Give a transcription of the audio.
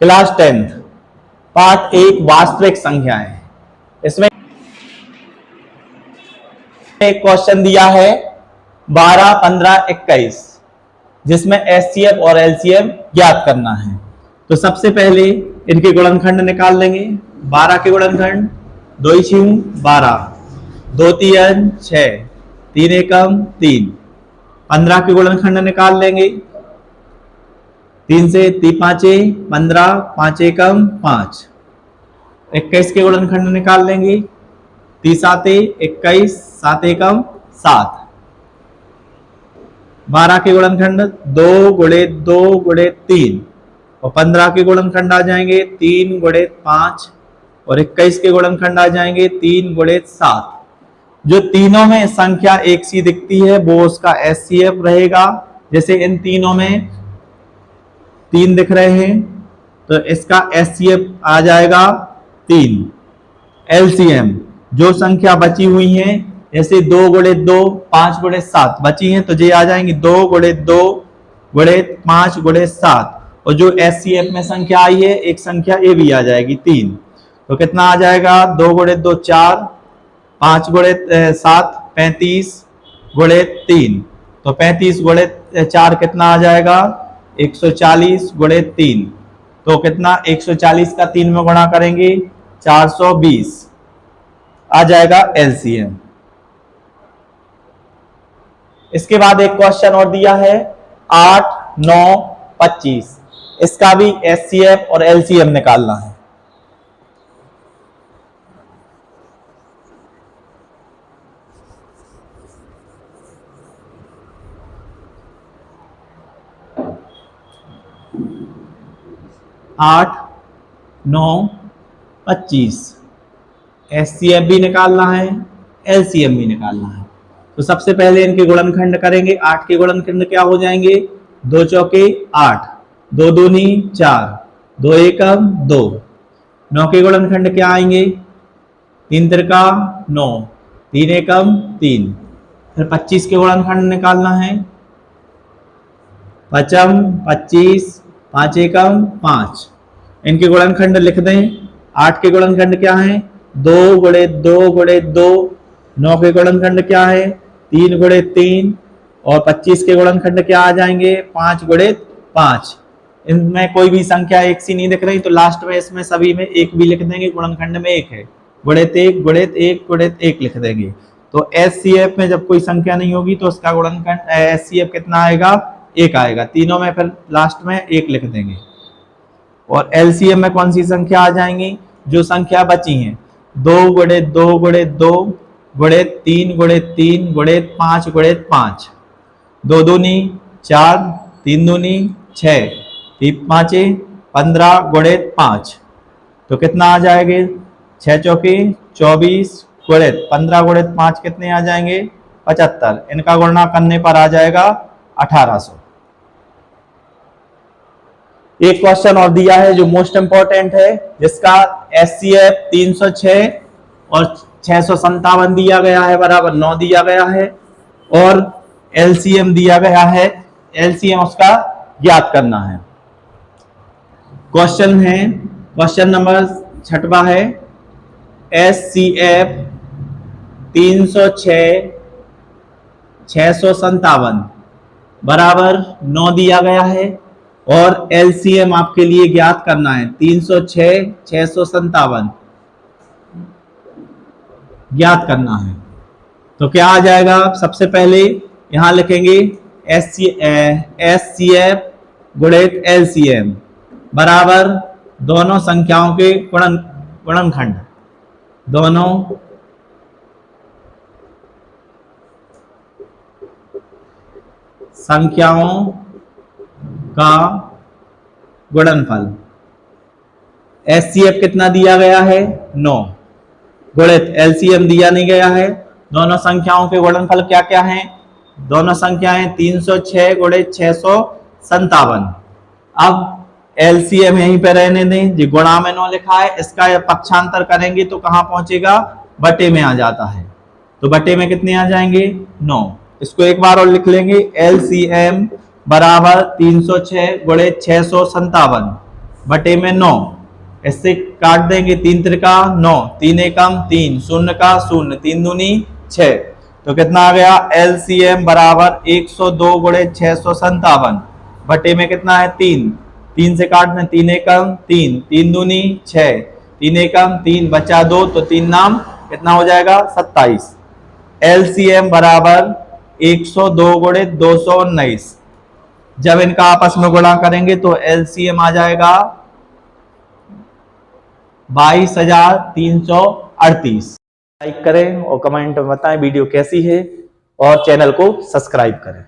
Class 10th part 1 वास्तविक संख्याएं। इसमें एक क्वेश्चन दिया है 12, 15, 21 जिसमें एचसीएफ और एलसीएम ज्ञात करना है। तो सबसे पहले इनके गुणनखंड निकाल लेंगे। 12 के गुणनखंड 2 × 12, 2 × 6, 3 × 3। 15 के गुणनखंड निकाल लेंगे। 3 से 3 5 15, 5 × 5। 21 के गुणनखंड निकाल लेंगे। 3 7 21, 7 × 7। 12 के गुणनखंड 2 × 2 × 3 और 15 के गुणनखंड आ जाएंगे 3 × 5 और 21 के गुणनखंड आ जाएंगे 3 × 7। जो तीनों में संख्या एक सी दिखती है वो उसका एचसीएफ रहेगा। जैसे इन तीनों में 3 दिख रहे हैं तो इसका एचसीएफ आ जाएगा 3। एलसीएम जो संख्या बची हुई है जैसे 2 × 2, 5 × 7 बची हैं तो ये आ जाएंगी 2 × 2 × 5 × 7 और जो एचसीएफ में संख्या आई है एक संख्या ये भी आ जाएगी 3। तो कितना आ जाएगा 2 × 2 4, 5 × 7 35 × 3। तो 35 × 4 कितना आ जाएगा 140 × 3। तो कितना 140 का 3 में गुणा करेंगे 420 आ जाएगा एलसीएम। इसके बाद एक क्वेश्चन और दिया है 8, 9, 25। इसका भी एचसीएफ और एलसीएम निकालना है। आठ 9 25 एचसीएफ भी निकालना है, एलसीएम भी निकालना है। तो सबसे पहले इनके गुणनखंड करेंगे। 8 के गुणनखंड क्या हो जाएंगे 2 चौके 8, 2 दूनी 4, 2 एकम 2। 9 के गुणनखंड क्या आएंगे 3 तिरका 9, 3 एकम 3। फिर 25 के गुणनखंड निकालना है। 5 25, 5 एकम 5। इनके गुणनखंड लिख दें। 8 के गुणनखंड क्या है 2 × 2 × 2। 9 के गुणनखंड क्या है 3 × 3 और 25 के गुणनखंड क्या आ जाएंगे 5 × 5। इनमें कोई भी संख्या एक सी नहीं दिख रही तो लास्ट में इसमें सभी में एक भी लिख देंगे। गुणनखंड में एक है गुणित 1 × 1 × 1 लिख देंगे। तो एचसीएफ में जब कोई संख्या नहीं होगी तो उसका गुणनखंड एचसीएफ कितना आएगा 1 आएगा। तीनों में फिर लास्ट में 1 लिख देंगे। और एलसीएम में कौन सी संख्या आ जाएंगी जो संख्या बची हैं 2 × 2 × 2 × 3 × 3 × 5 × 5। 2 दूनी 4, 3 दूनी 6, 3 5 15 × 5। तो कितना आ जाएंगे 6 चौके 24 × 15 × 5 कितने आ जाएंगे 75। इनका गुणा करने पर आ जाएगा 1800। एक क्वेश्चन और दिया है जो मोस्ट इंपॉर्टेंट है जिसका एचसीएफ 306 और 657 दिया गया है बराबर 9 दिया गया है और एलसीएम दिया गया है। एलसीएम उसका ज्ञात करना है। क्वेश्चन नंबर 6वां है एचसीएफ 306 657 बराबर 9 दिया गया है और एलसीएम आपके लिए ज्ञात करना है 306 657 ज्ञात करना है। तो क्या आ जाएगा सबसे पहले यहां लिखेंगे एचसीएफ गुणित एलसीएम बराबर दोनों संख्याओं के गुणनखंड। दोनों संख्याओं का गुणनफल। एचसीएफ कितना दिया गया है 9 गुणित एलसीएम दिया नहीं गया है। दोनों संख्याओं के गुणनफल क्या क्या हैं दोनों संख्याएं 306 × 657। अब एलसीएम यहीं पे रहने दें जी गुणा में 9 लिखा है। इसका पक्षांतर करेंगे तो कहां पहुंचेगा बटे में आ जाता है। तो बटे में कितने आ जाएंगे 9। इसको एक बार और लिख लेंगे एलसीएम बराबर 306 × 657 बटे में 9, इससे काट देंगे 3 त्रिका 9, 3 एकम 3, शून्य का शून्य, 3 दूनी 6, तो कितना आ गया एलसीएम बराबर 102 गुणे 657 बटे में कितना है 3, 3 से काटना 3 एकम 3, 3 दूनी 6, 3 एकम 3, बचा 2 तो 3 नाम कितना हो जाएगा 27। एलसीएम बराबर 102 गुणे 219। जब इनका आपस में गुणा करेंगे तो एलसीएम आ जाएगा 22,338। लाइक करें और कमेंट में बताएं वीडियो कैसी है और चैनल को सब्सक्राइब करें।